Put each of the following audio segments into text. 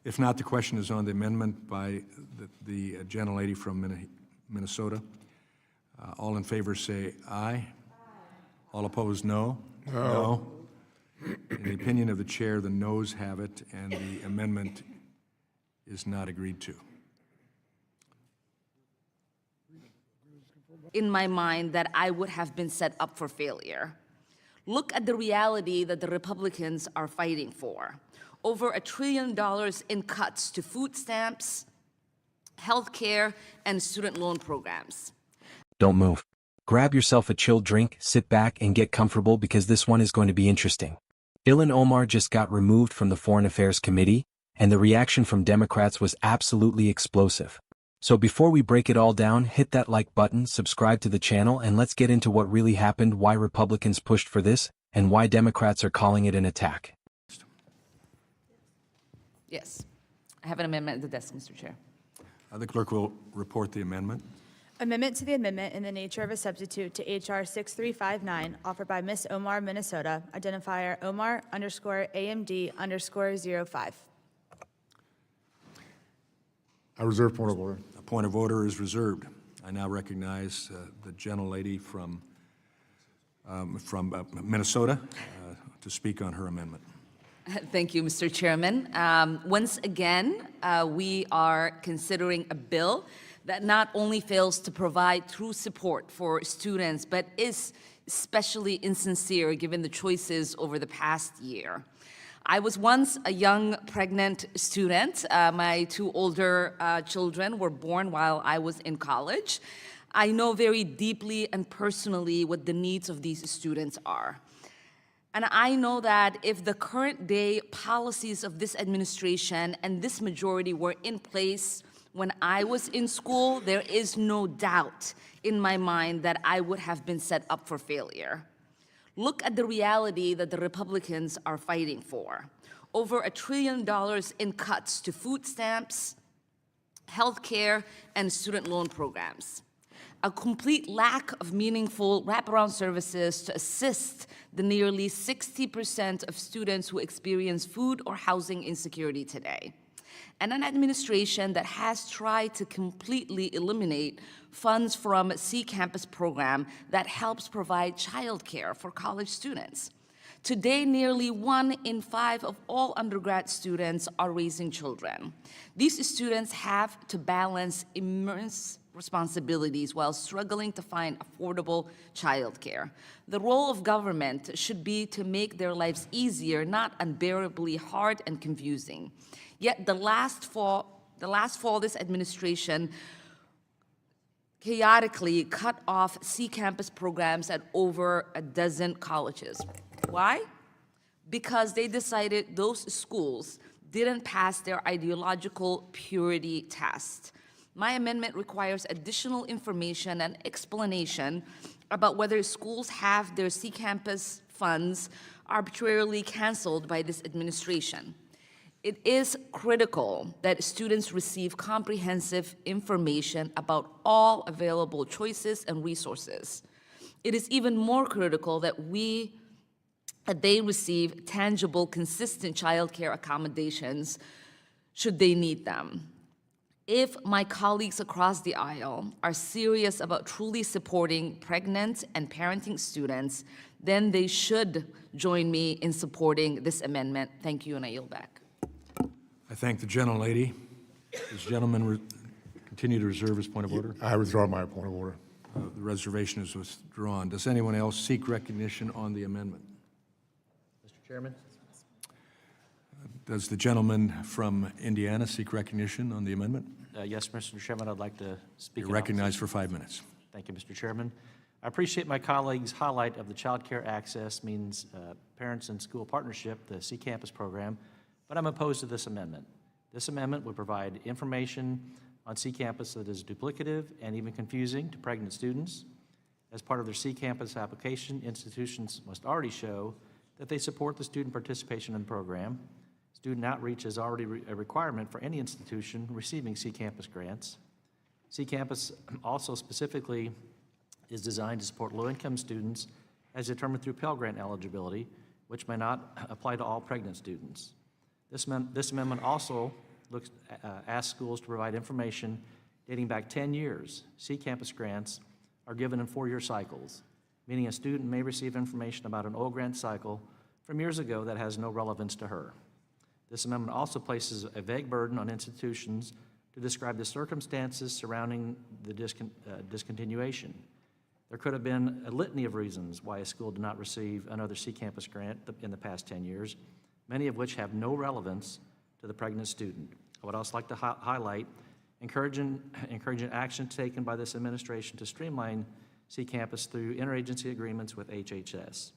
If not, the question is on the amendment by the gentlelady from Minnesota. All in favor say aye. All opposed, no. No. In the opinion of the chair, the noes have it, and the amendment is not agreed to. In my mind, that I would have been set up for failure. Look at the reality that the Republicans are fighting for. Over $1 trillion in cuts to food stamps, health care, and student loan programs. Don't move. Grab yourself a chilled drink, sit back, and get comfortable because this one is going to be interesting. Ilhan Omar just got removed from the Foreign Affairs Committee, and the reaction from Democrats was absolutely explosive. So before we break it all down, hit that like button, subscribe to the channel, and let's get into what really happened, why Republicans pushed for this, and why Democrats are calling it an attack. Yes. I have an amendment at the desk, Mr. Chair. The clerk will report the amendment. Amendment to the amendment in the nature of a substitute to H.R. 6359, offered by Ms. Omar, Minnesota, identifier Omar_AMD_05. I reserve point of order. A point of order is reserved. I now recognize the gentlelady from Minnesota to speak on her amendment. Thank you, Mr. Chairman. Once again, we are considering a bill that not only fails to provide true support for students, but is especially insincere given the choices over the past year. I was once a young pregnant student. My two older children were born while I was in college. I know very deeply and personally what the needs of these students are. And I know that if the current day policies of this administration and this majority were in place when I was in school, there is no doubt in my mind that I would have been set up for failure. Look at the reality that the Republicans are fighting for. Over $1 trillion in cuts to food stamps, health care, and student loan programs. A complete lack of meaningful wraparound services to assist the nearly 60% of students who experience food or housing insecurity today. And an administration that has tried to completely eliminate funds from C-Campus program that helps provide childcare for college students. Today, nearly 1 in 5 of all undergrad students are raising children. These students have to balance immense responsibilities while struggling to find affordable childcare. The role of government should be to make their lives easier, not unbearably hard and confusing. Yet the last fall, this administration chaotically cut off C-Campus programs at over a dozen colleges. Why? Because they decided those schools didn't pass their ideological purity test. My amendment requires additional information and explanation about whether schools have their C-Campus funds arbitrarily canceled by this administration. It is critical that students receive comprehensive information about all available choices and resources. It is even more critical that they receive tangible, consistent childcare accommodations should they need them. If my colleagues across the aisle are serious about truly supporting pregnant and parenting students, then they should join me in supporting this amendment. Thank you, and I yield back. I thank the gentlelady. Does the gentleman continue to reserve his point of order? I withdraw my point of order. The reservation is withdrawn. Does anyone else seek recognition on the amendment? Mr. Chairman. Does the gentleman from Indiana seek recognition on the amendment? Yes, Mr. Chairman, I'd like to speak. You're recognized for 5 minutes. Thank you, Mr. Chairman. I appreciate my colleagues' highlight of the child care access means parents and school partnership, the C-Campus program, but I'm opposed to this amendment. This amendment would provide information on C-Campus that is duplicative and even confusing to pregnant students. As part of their C-Campus application, institutions must already show that they support the student participation in the program. Student outreach is already a requirement for any institution receiving C-Campus grants. C-Campus also specifically is designed to support low-income students as determined through Pell Grant eligibility, which may not apply to all pregnant students. This amendment also asks schools to provide information dating back 10 years. C-Campus grants are given in 4-year cycles, meaning a student may receive information about an old grant cycle from years ago that has no relevance to her. This amendment also places a vague burden on institutions to describe the circumstances surrounding the discontinuation. There could have been a litany of reasons why a school did not receive another C-Campus grant in the past 10 years, many of which have no relevance to the pregnant student. I would also like to highlight encouraging action taken by this administration to streamline C-Campus through interagency agreements with HHS.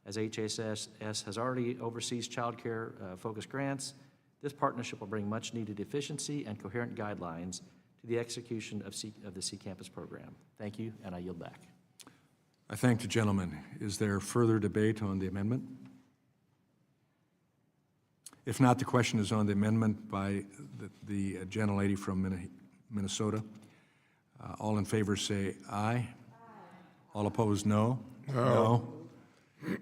As HHS has already oversees child care focused grants, this partnership will bring much needed efficiency and coherent guidelines to the execution of the C-Campus program. Thank you, and I yield back. I thank the gentleman. Is there further debate on the amendment? If not, the question is on the amendment by the gentlelady from Minnesota. All in favor say aye. All opposed, no. No.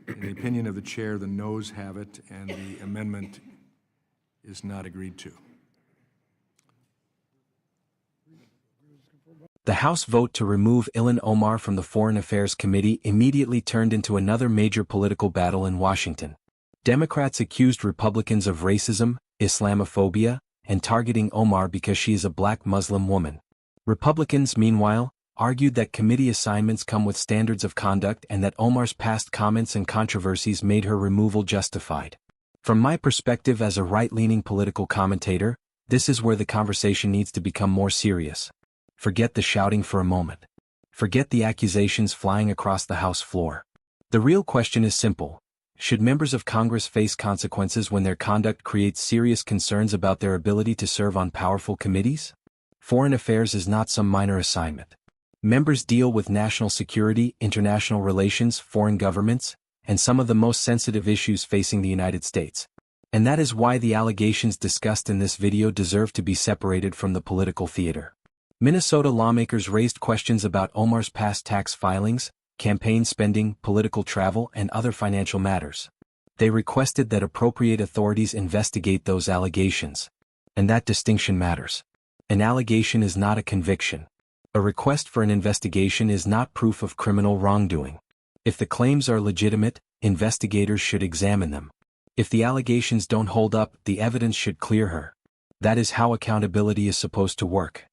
In the opinion of the chair, the noes have it, and the amendment is not agreed to. The House vote to remove Ilhan Omar from the Foreign Affairs Committee immediately turned into another major political battle in Washington. Democrats accused Republicans of racism, Islamophobia, and targeting Omar because she is a black Muslim woman. Republicans, meanwhile, argued that committee assignments come with standards of conduct and that Omar's past comments and controversies made her removal justified. From my perspective as a right-leaning political commentator, this is where the conversation needs to become more serious. Forget the shouting for a moment. Forget the accusations flying across the House floor. The real question is simple. Should members of Congress face consequences when their conduct creates serious concerns about their ability to serve on powerful committees? Foreign affairs is not some minor assignment. Members deal with national security, international relations, foreign governments, and some of the most sensitive issues facing the United States. And that is why the allegations discussed in this video deserve to be separated from the political theater. Minnesota lawmakers raised questions about Omar's past tax filings, campaign spending, political travel, and other financial matters. They requested that appropriate authorities investigate those allegations. And that distinction matters. An allegation is not a conviction. A request for an investigation is not proof of criminal wrongdoing. If the claims are legitimate, investigators should examine them. If the allegations don't hold up, the evidence should clear her. That is how accountability is supposed to work.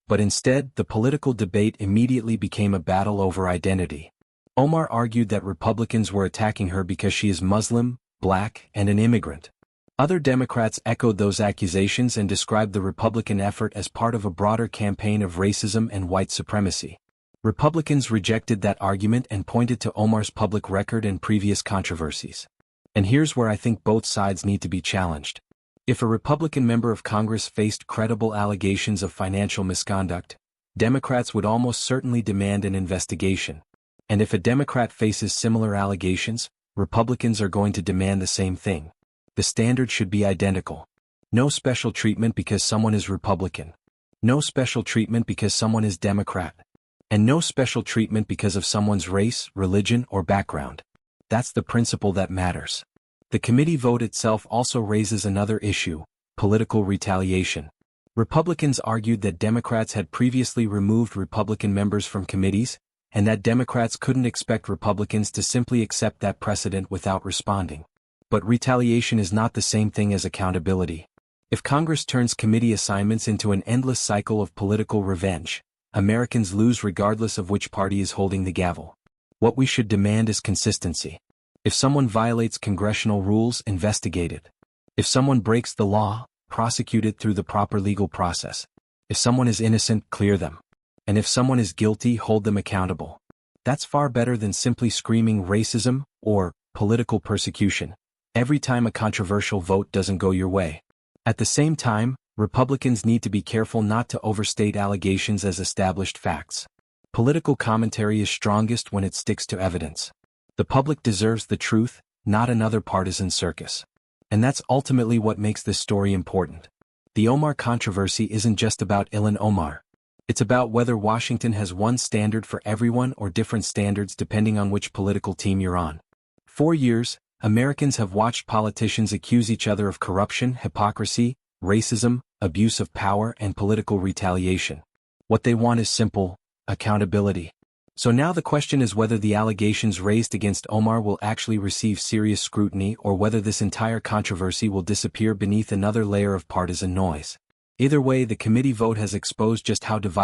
But instead, the political debate immediately became a battle over identity. Omar argued that Republicans were attacking her because she is Muslim, black, and an immigrant. Other Democrats echoed those accusations and described the Republican effort as part of a broader campaign of racism and white supremacy. Republicans rejected that argument and pointed to Omar's public record and previous controversies. And here's where I think both sides need to be challenged. If a Republican member of Congress faced credible allegations of financial misconduct, Democrats would almost certainly demand an investigation. And if a Democrat faces similar allegations, Republicans are going to demand the same thing. The standard should be identical. No special treatment because someone is Republican. No special treatment because someone is Democrat. And no special treatment because of someone's race, religion, or background. That's the principle that matters. The committee vote itself also raises another issue: political retaliation. Republicans argued that Democrats had previously removed Republican members from committees, and that Democrats couldn't expect Republicans to simply accept that precedent without responding. But retaliation is not the same thing as accountability. If Congress turns committee assignments into an endless cycle of political revenge, Americans lose regardless of which party is holding the gavel. What we should demand is consistency. If someone violates congressional rules, investigate it. If someone breaks the law, prosecute it through the proper legal process. If someone is innocent, clear them. And if someone is guilty, hold them accountable. That's far better than simply screaming racism or political persecution every time a controversial vote doesn't go your way. At the same time, Republicans need to be careful not to overstate allegations as established facts. Political commentary is strongest when it sticks to evidence. The public deserves the truth, not another partisan circus. And that's ultimately what makes this story important. The Omar controversy isn't just about Ilhan Omar. It's about whether Washington has one standard for everyone or different standards depending on which political team you're on. For years, Americans have watched politicians accuse each other of corruption, hypocrisy, racism, abuse of power, and political retaliation. What they want is simple: accountability. So now the question is whether the allegations raised against Omar will actually receive serious scrutiny or whether this entire controversy will disappear beneath another layer of partisan noise. Either way, the committee vote has exposed just how divided